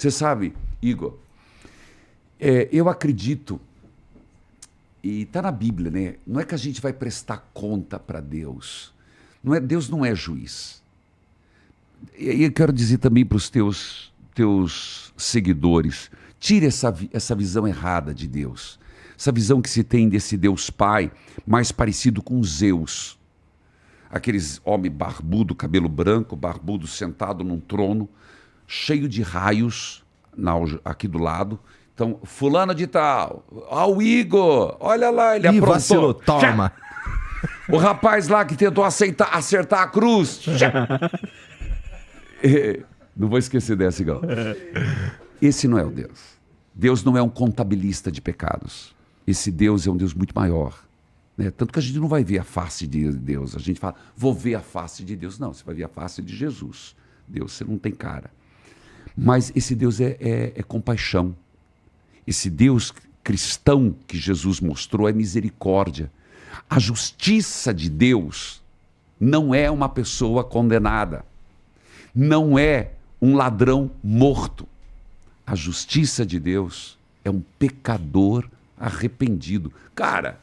Você sabe, Igor, eu acredito, e está na Bíblia, né? Não é que a gente vai prestar conta para Deus. Deus não é juiz. E eu quero dizer também para os teus seguidores, tire essa visão errada de Deus. Essa visão que se tem desse Deus Pai, mais parecido com Zeus. Aqueles homem barbudo, cabelo branco, barbudo, sentado num trono, cheio de raios, aqui do lado. Então, fulano de tal, o Igor, olha lá, ele aprontou. Vacilou, toma. O rapaz lá que tentou acertar a cruz. Não vou esquecer dessa, igual. Esse não é o Deus. Deus não é um contabilista de pecados. Esse Deus é um Deus muito maior. Né? Tanto que a gente não vai ver a face de Deus. A gente fala, vou ver a face de Deus. Não, você vai ver a face de Jesus. Deus, você não tem cara. Mas esse Deus é compaixão. Esse Deus cristão que Jesus mostrou é misericórdia. A justiça de Deus não é uma pessoa condenada. Não é um ladrão morto. A justiça de Deus é um pecador arrependido. Cara,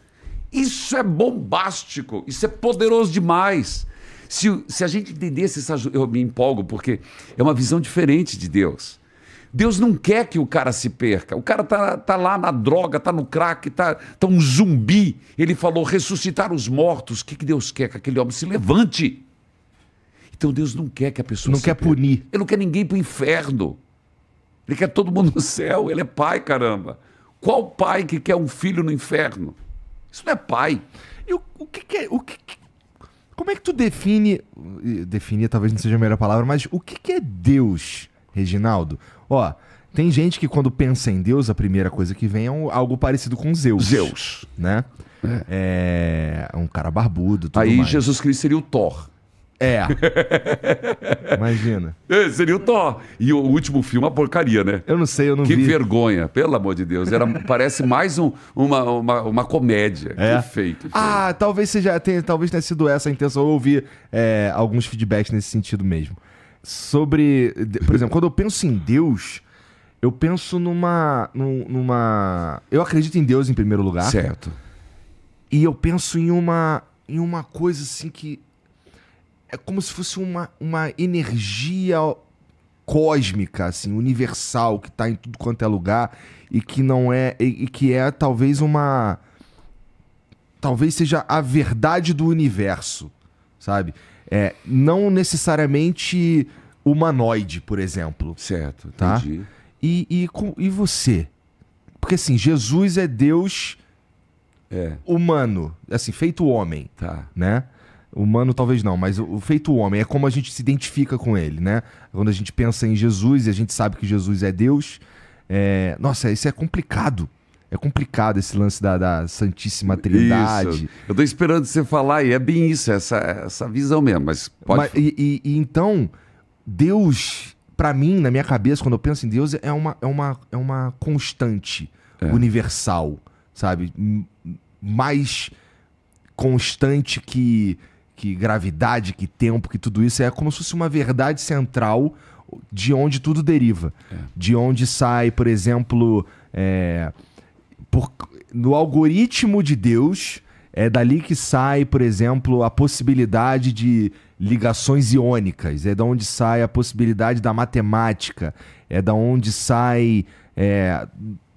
isso é bombástico, isso é poderoso demais. Se a gente entendesse eu me empolgo porque é uma visão diferente de Deus. Deus não quer que o cara se perca. O cara tá lá na droga, tá no crack, tá um zumbi. Ele falou ressuscitar os mortos. O que Deus quer? Que aquele homem se levante. Então Deus não quer que a pessoa não quer punir. Ele não quer ninguém pro inferno. Ele quer todo mundo no céu. Ele é pai, caramba. Qual pai que quer um filho no inferno? Isso não é pai. E o que é... Como é que tu define... Definir talvez não seja a melhor palavra, mas o que é Deus, Reginaldo? Ó, tem gente que quando pensa em Deus, a primeira coisa que vem é algo parecido com Zeus. Zeus. Né? É um cara barbudo, tudo aí mais. Jesus Cristo seria o Thor. Imagina. Seria o Thor. E o último filme é uma porcaria, né? Eu não sei, eu não vi. Que vergonha, pelo amor de Deus. Parece mais uma comédia. Que feito. Talvez talvez tenha sido essa a intenção. Eu ouvi alguns feedbacks nesse sentido mesmo. Sobre, por exemplo, quando eu penso em Deus, eu penso numa... Eu acredito em Deus em primeiro lugar. Certo. E eu penso em uma coisa assim que é como se fosse uma energia cósmica, assim, universal, que está em tudo quanto é lugar e que não é... E que é talvez talvez seja a verdade do universo, sabe? Não necessariamente humanoide, por exemplo. Certo, entendi. Tá? E você? Porque assim, Jesus é Deus humano, assim, feito homem, tá. Né? Humano talvez não, mas o feito homem é como a gente se identifica com ele, né? Quando a gente pensa em Jesus e a gente sabe que Jesus é Deus, nossa, isso é complicado. É complicado esse lance da Santíssima Trindade. Isso. Eu tô esperando você falar e é bem isso, essa visão mesmo, mas pode... Então, Deus, pra mim, na minha cabeça, quando eu penso em Deus, é uma constante universal, sabe? Mais constante que gravidade, que tempo, que tudo isso. É como se fosse uma verdade central de onde tudo deriva. De onde sai, por exemplo... no algoritmo de Deus, é dali que sai, por exemplo, a possibilidade de ligações iônicas, é da onde sai a possibilidade da matemática, é da onde sai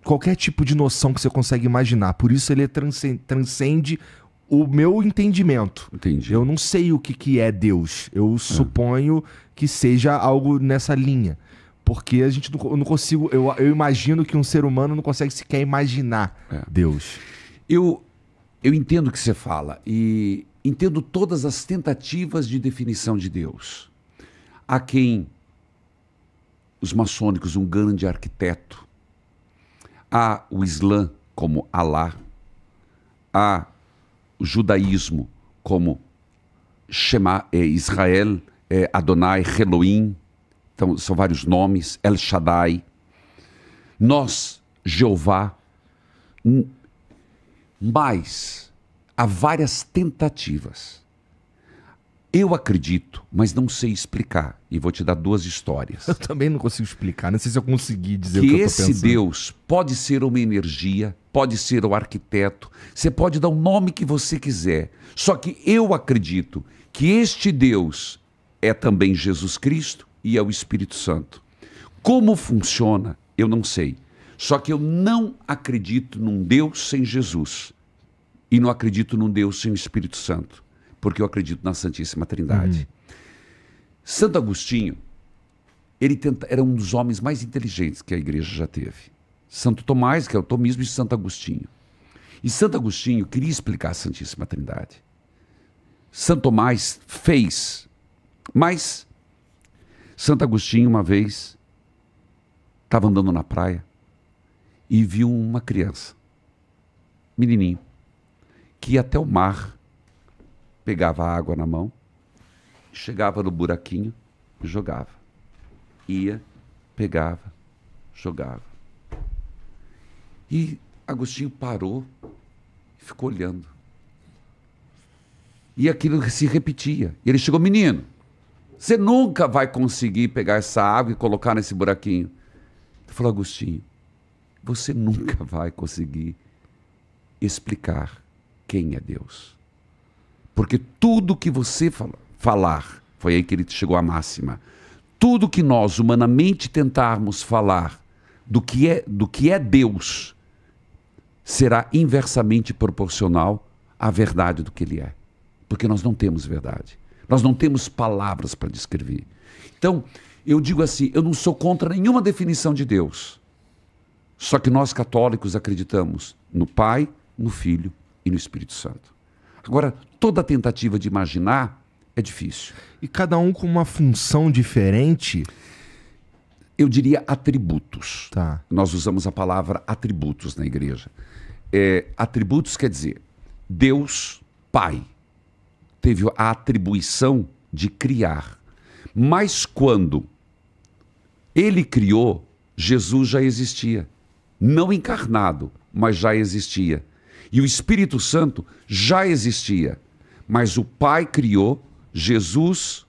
qualquer tipo de noção que você consegue imaginar. Por isso ele transcende o meu entendimento. Entendi. Eu não sei o que é Deus. Eu suponho que seja algo nessa linha. Porque a gente não consigo... Eu imagino que um ser humano não consegue sequer imaginar Deus. Eu entendo o que você fala e entendo todas as tentativas de definição de Deus. Há quem, os maçônicos, um grande arquiteto. Há o Islã como Alá. Há o judaísmo como Shema, Israel, Adonai, Elohim. Então, são vários nomes, El Shaddai. Nós, Jeová. Mas há várias tentativas. Eu acredito, mas não sei explicar. E vou te dar 2 histórias. Eu também não consigo explicar. Não sei se eu consegui dizer o Que que eu tô esse pensando. Deus pode ser uma energia, pode ser o arquiteto, você pode dar o nome que você quiser. Só que eu acredito que este Deus é também Jesus Cristo e é o Espírito Santo. Como funciona, eu não sei. Só que eu não acredito num Deus sem Jesus. E não acredito num Deus sem o Espírito Santo. Porque eu acredito na Santíssima Trindade. Santo Agostinho, era um dos homens mais inteligentes que a igreja já teve. Santo Tomás, que é o tomismo, e Santo Agostinho. E Santo Agostinho queria explicar a Santíssima Trindade. Santo Tomás fez, mas Santo Agostinho uma vez estava andando na praia e viu uma criança, menininho, que ia até o mar, pegava a água na mão, chegava no buraquinho e jogava. Ia, pegava, jogava. E Agostinho parou e ficou olhando. E aquilo se repetia. E ele chegou: menino, você nunca vai conseguir pegar essa água e colocar nesse buraquinho. Ele falou: Agostinho, você nunca vai conseguir explicar quem é Deus. Porque tudo que você falar, foi aí que ele chegou à máxima, tudo que nós humanamente tentarmos falar do que é Deus, será inversamente proporcional à verdade do que ele é. Porque nós não temos verdade. Nós não temos palavras para descrever. Então, eu digo assim, eu não sou contra nenhuma definição de Deus. Só que nós católicos acreditamos no Pai, no Filho e no Espírito Santo. Agora, toda tentativa de imaginar é difícil. E cada um com uma função diferente? Eu diria atributos. Tá. Nós usamos a palavra atributos na igreja. Atributos quer dizer, Deus, Pai, teve a atribuição de criar. Mas quando ele criou, Jesus já existia. Não encarnado, mas já existia. E o Espírito Santo já existia. Mas o Pai criou, Jesus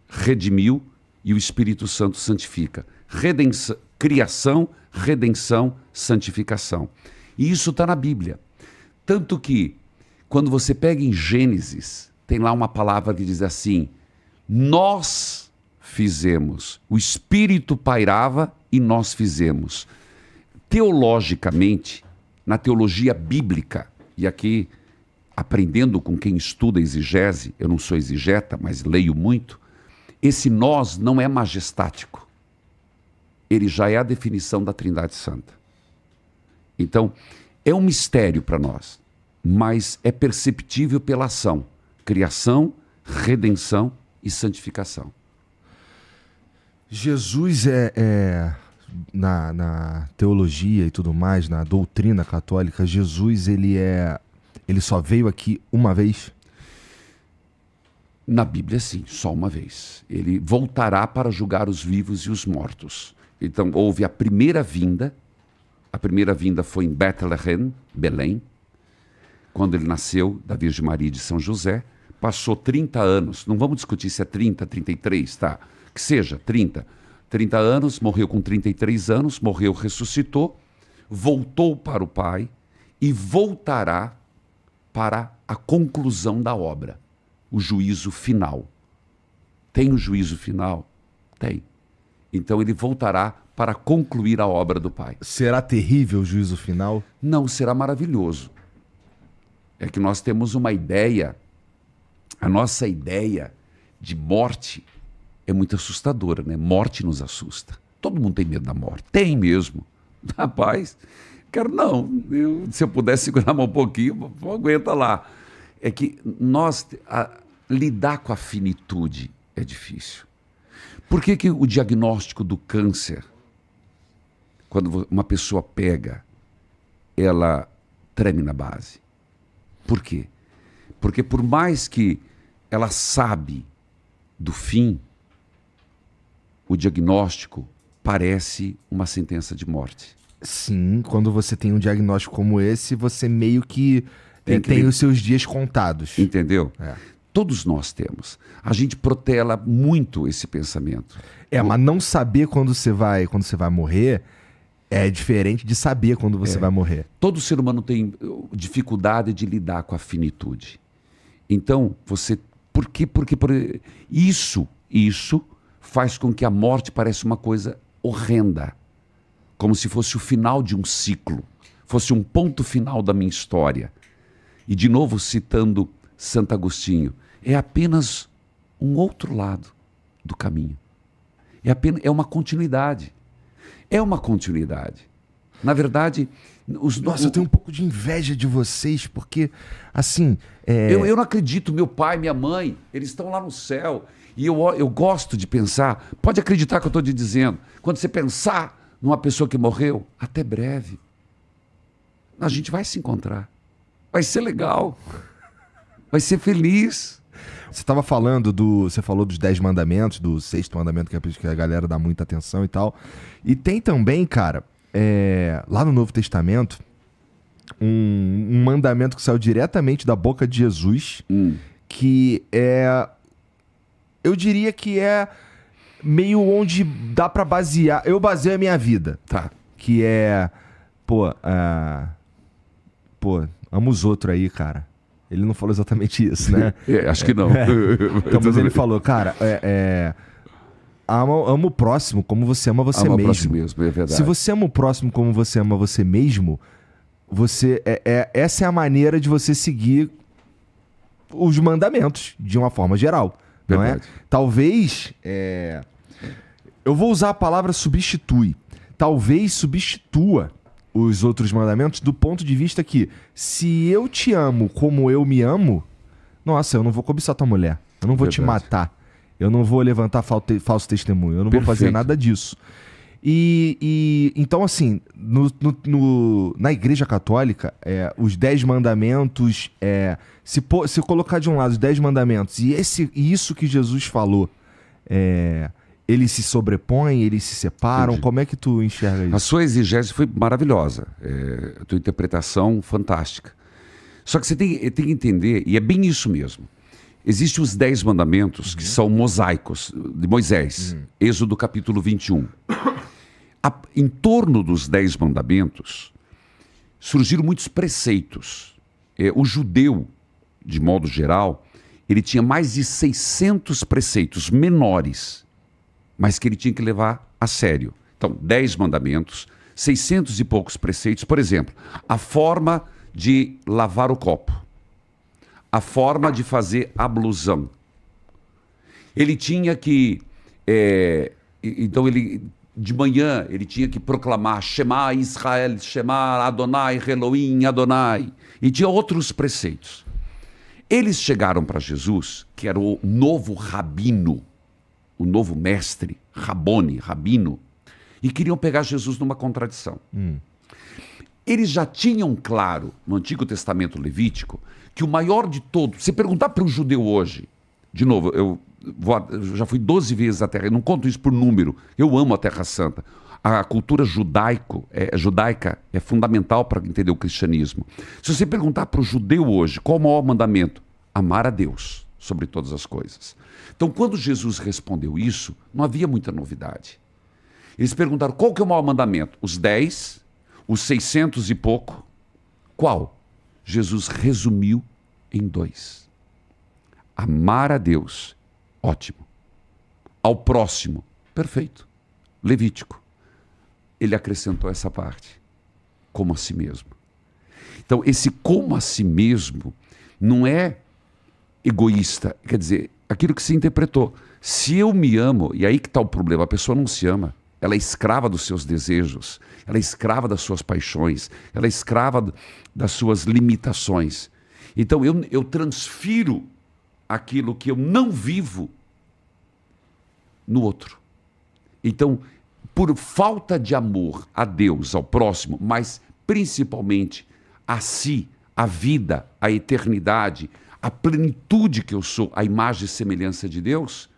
redimiu e o Espírito Santo santifica. Criação, redenção, santificação. E isso está na Bíblia. Tanto que, quando você pega em Gênesis, tem lá uma palavra que diz assim: nós fizemos. O Espírito pairava e nós fizemos. Teologicamente, na teologia bíblica, e aqui aprendendo com quem estuda exegese, eu não sou exegeta, mas leio muito, esse nós não é majestático. Ele já é a definição da Trindade Santa. Então, é um mistério para nós, mas é perceptível pela ação. Criação, redenção e santificação. Jesus na teologia e tudo mais, na doutrina católica, Jesus ele só veio aqui uma vez? Na Bíblia, sim, só uma vez. Ele voltará para julgar os vivos e os mortos. Então, houve a primeira vinda. A primeira vinda foi em Bethlehem, Belém, quando ele nasceu, da Virgem Maria de São José. Passou 30 anos, não vamos discutir se é 30, 33, tá? Que seja, 30 anos, morreu com 33 anos, morreu, ressuscitou, voltou para o Pai e voltará para a conclusão da obra, o juízo final. Tem o juízo final? Tem. Então ele voltará para concluir a obra do Pai. Será terrível o juízo final? Não, será maravilhoso. É que nós temos uma ideia, a nossa ideia de morte é muito assustadora, né? Morte nos assusta. Todo mundo tem medo da morte. Tem mesmo. Rapaz, quero não. Se eu pudesse segurar mais um pouquinho, aguenta lá. É que lidar com a finitude é difícil. Por que o diagnóstico do câncer, quando uma pessoa pega, ela treme na base? Por quê? Porque por mais que ela sabe do fim, o diagnóstico parece uma sentença de morte. Sim, quando você tem um diagnóstico como esse, você meio que tem os seus dias contados. Entendeu? Todos nós temos. A gente protela muito esse pensamento. Mas não saber quando você vai morrer é diferente de saber quando você vai morrer. Todo ser humano tem dificuldade de lidar com a finitude. Então, Porque isso faz com que a morte pareça uma coisa horrenda. Como se fosse o final de um ciclo. Fosse um ponto final da minha história. E, de novo, citando Santo Agostinho, é apenas um outro lado do caminho. É uma continuidade. É uma continuidade. Na verdade... Nossa, eu tenho um pouco de inveja de vocês, porque, assim... Eu não acredito, meu pai, minha mãe, eles estão lá no céu. E eu gosto de pensar, pode acreditar que eu estou te dizendo, quando você pensar numa pessoa que morreu, até breve, a gente vai se encontrar. Vai ser legal. Vai ser feliz. Você falou dos 10 mandamentos, do 6º mandamento, que a galera dá muita atenção e tal. E tem também, cara, lá no Novo Testamento, um mandamento que saiu diretamente da boca de Jesus, que eu diria que é meio onde dá pra basear. Eu baseio a minha vida. Tá. Que é, amo os outros aí, cara. Ele não falou exatamente isso, né? Acho que não. Então, mas ele falou, cara, ama o próximo como você ama você mesmo. Ama o próximo mesmo, é verdade. Se você ama o próximo como você ama você mesmo, essa é a maneira de você seguir os mandamentos, de uma forma geral. Não é? Talvez, eu vou usar a palavra substitui. Talvez substitua os outros mandamentos do ponto de vista que, se eu te amo como eu me amo, nossa, eu não vou cobiçar tua mulher, eu não vou te matar, eu não vou levantar falso testemunho, eu não vou fazer nada disso. Então, assim, na Igreja Católica, os 10 mandamentos, se colocar de um lado os 10 mandamentos e isso que Jesus falou, eles se sobrepõem, eles se separam. Entendi. Como é que tu enxerga isso? A sua exegese foi maravilhosa, a tua interpretação fantástica. Só que você tem que entender, e é bem isso mesmo. Existem os 10 mandamentos que são mosaicos de Moisés, Êxodo capítulo 21. Em torno dos 10 mandamentos, surgiram muitos preceitos. O judeu, de modo geral, ele tinha mais de 600 preceitos menores, mas que ele tinha que levar a sério. Então, 10 mandamentos, 600 e poucos preceitos. Por exemplo, a forma de lavar o copo, a forma de fazer ablusão. Ele tinha que... então, de manhã, ele tinha que proclamar Shema Israel, Shema Adonai, Elohim Adonai. E tinha outros preceitos. Eles chegaram para Jesus, que era o novo rabino, o novo mestre, rabino, e queriam pegar Jesus numa contradição. Eles já tinham claro, no Antigo Testamento Levítico, que o maior de todos... Se perguntar para um judeu hoje, de novo, eu já fui 12 vezes à Terra, eu não conto isso por número, eu amo a Terra Santa. A cultura judaica é fundamental para entender o cristianismo. Se você perguntar para o judeu hoje, qual o maior mandamento? Amar a Deus sobre todas as coisas. Então, quando Jesus respondeu isso, não havia muita novidade. Eles perguntaram, qual que é o maior mandamento? Os 10, os 600 e pouco? Qual? Jesus resumiu em 2. Amar a Deus, ótimo. Ao próximo, perfeito. Levítico. Ele acrescentou essa parte, como a si mesmo. Então, esse como a si mesmo não é egoísta, quer dizer, aquilo que se interpretou. Se eu me amo, e aí que está o problema, a pessoa não se ama, ela é escrava dos seus desejos, ela é escrava das suas paixões, ela é escrava das suas limitações. Então eu transfiro aquilo que eu não vivo no outro. Então, por falta de amor a Deus, ao próximo, mas principalmente a si, a vida, a eternidade, a plenitude que eu sou, a imagem e semelhança de Deus,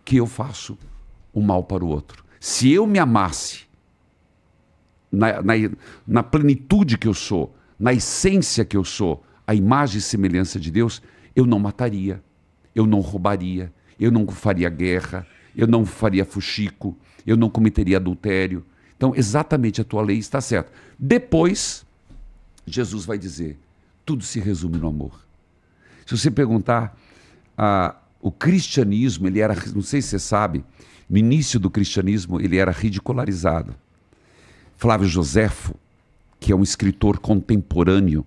que eu faço o mal para o outro. Se eu me amasse na plenitude que eu sou, na essência que eu sou, a imagem e semelhança de Deus, eu não mataria, eu não roubaria, eu não faria guerra, eu não faria fuxico, eu não cometeria adultério. Então, exatamente a tua lei está certa. Depois, Jesus vai dizer, tudo se resume no amor. Se você perguntar, o cristianismo, ele era, não sei se você sabe, no início do cristianismo, ele era ridicularizado. Flávio Joséfo, que é um escritor contemporâneo,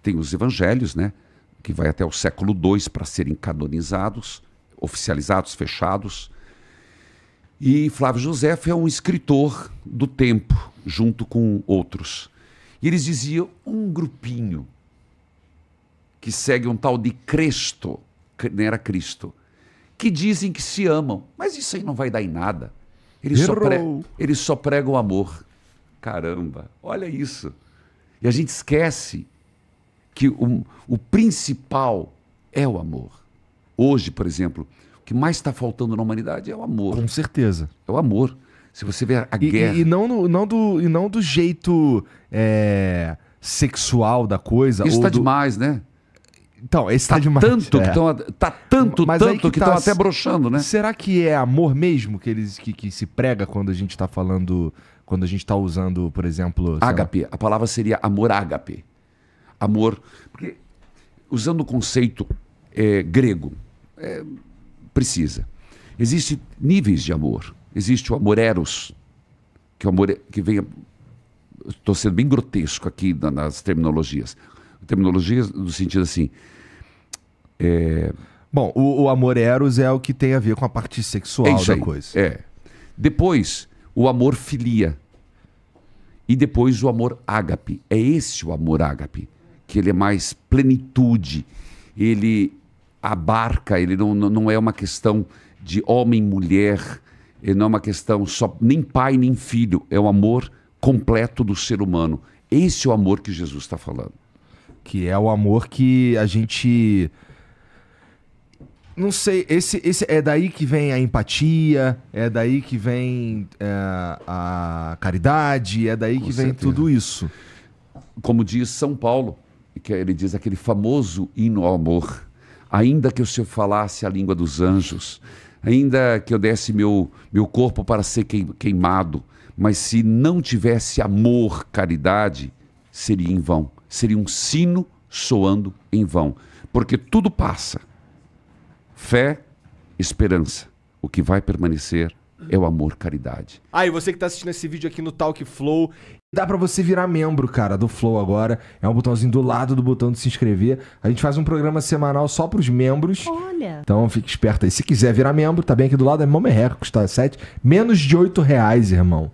tem os evangelhos, né, que vai até o século II para serem canonizados, oficializados, fechados. E Flávio Joséfo é um escritor do tempo, junto com outros. E eles diziam um grupinho que segue um tal de Cristo, que não era Cristo, que dizem que se amam, mas isso aí não vai dar em nada. Eles só pregam amor. Caramba, olha isso. E a gente esquece que o principal é o amor. Hoje, por exemplo, o que mais está faltando na humanidade é o amor. Com certeza. É o amor. Se você ver a guerra... E não do jeito sexual da coisa. Isso está demais, né? Então, esse tá demais. Tá tanto que estão até broxando, né? Será que é amor mesmo que se prega quando a gente está falando, quando a gente está usando, por exemplo... Ágape, a palavra seria amor ágape. Amor, porque usando o conceito grego, precisa. Existem níveis de amor. Existe o amor eros, que é o amor que vem... Estou sendo bem grotesco aqui nas terminologias. Terminologias no sentido assim... Bom, o amor eros é o que tem a ver com a parte sexual da coisa. Depois, o amor filia. E depois o amor ágape. É esse o amor ágape, que ele é mais plenitude. Ele abarca, ele não é uma questão de homem e mulher, ele não é uma questão só nem pai nem filho, é o amor completo do ser humano. Esse é o amor que Jesus está falando. Que é o amor que a gente... Não sei, esse é daí que vem a empatia, é daí que vem a caridade, é daí que vem tudo isso. Como diz São Paulo, que ele diz aquele famoso hino ao amor. Ainda que eu se eu falasse a língua dos anjos, ainda que eu desse meu corpo para ser queimado, mas se não tivesse amor, caridade, seria em vão. Seria um sino soando em vão. Porque tudo passa. Fé, esperança. O que vai permanecer é o amor, caridade. E você que tá assistindo esse vídeo aqui no Talk Flow, dá pra você virar membro, cara, do Flow agora. É um botãozinho do lado do botão de se inscrever. A gente faz um programa semanal só pros membros. Olha. Então fique esperto aí. Se quiser virar membro, tá bem aqui do lado. É mó merreca, custa menos de R$8, irmão.